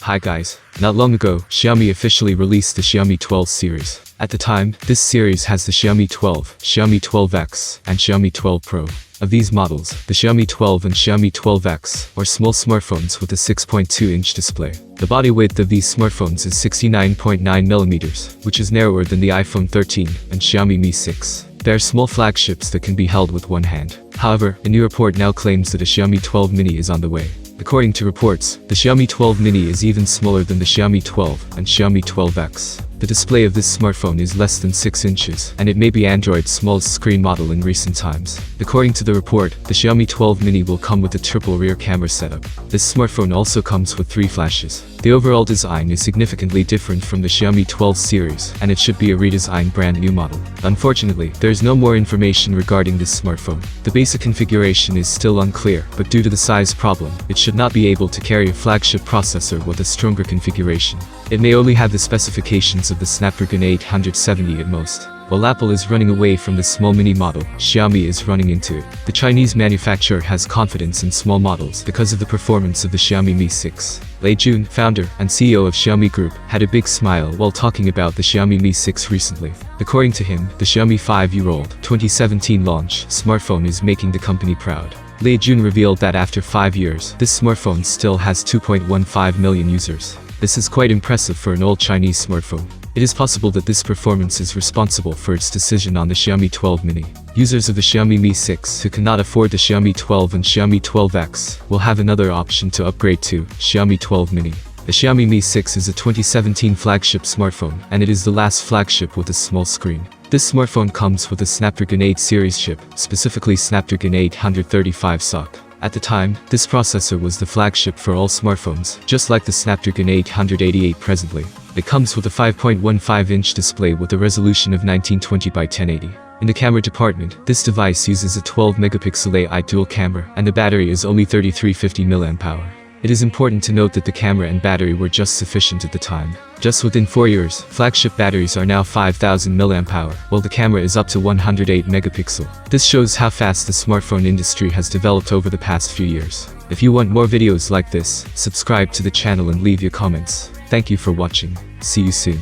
Hi guys, not long ago, Xiaomi officially released the Xiaomi 12 series. At the time, this series has the Xiaomi 12, Xiaomi 12X, and Xiaomi 12 Pro. Of these models, the Xiaomi 12 and Xiaomi 12X are small smartphones with a 6.2-inch display. The body width of these smartphones is 69.9mm, which is narrower than the iPhone 13 and Xiaomi Mi 6. They are small flagships that can be held with one hand. However, a new report now claims that a Xiaomi 12 Mini is on the way. According to reports, the Xiaomi 12 Mini is even smaller than the Xiaomi 12 and Xiaomi 12X. The display of this smartphone is less than 6 inches, and it may be Android's smallest screen model in recent times. According to the report, the Xiaomi 12 Mini will come with a triple rear camera setup. This smartphone also comes with 3 flashes. The overall design is significantly different from the Xiaomi 12 series, and it should be a redesigned brand new model. Unfortunately, there is no more information regarding this smartphone. The basic configuration is still unclear, but due to the size problem, it should not be able to carry a flagship processor with a stronger configuration. It may only have the specifications of the Snapdragon 870 at most. While Apple is running away from the small mini model, Xiaomi is running into it. The Chinese manufacturer has confidence in small models because of the performance of the Xiaomi Mi 6. Lei Jun, founder and CEO of Xiaomi Group, had a big smile while talking about the Xiaomi Mi 6 recently. According to him, the Xiaomi 5-year-old 2017 launch smartphone is making the company proud. Lei Jun revealed that after 5 years, this smartphone still has 2.15 million users. This is quite impressive for an old Chinese smartphone. It is possible that this performance is responsible for its decision on the Xiaomi 12 Mini. Users of the Xiaomi Mi 6 who cannot afford the Xiaomi 12 and Xiaomi 12X will have another option to upgrade to Xiaomi 12 Mini. The Xiaomi Mi 6 is a 2017 flagship smartphone, and it is the last flagship with a small screen. This smartphone comes with a Snapdragon 8 series chip, specifically Snapdragon 835 SoC. At the time, this processor was the flagship for all smartphones, just like the Snapdragon 888 presently. It comes with a 5.15-inch display with a resolution of 1920 by 1080. In the camera department, this device uses a 12-megapixel AI dual camera, and the battery is only 3350 mAh. It is important to note that the camera and battery were just sufficient at the time. Just within 4 years, flagship batteries are now 5000 mAh, while the camera is up to 108 megapixel. This shows how fast the smartphone industry has developed over the past few years. If you want more videos like this, subscribe to the channel and leave your comments. Thank you for watching. See you soon.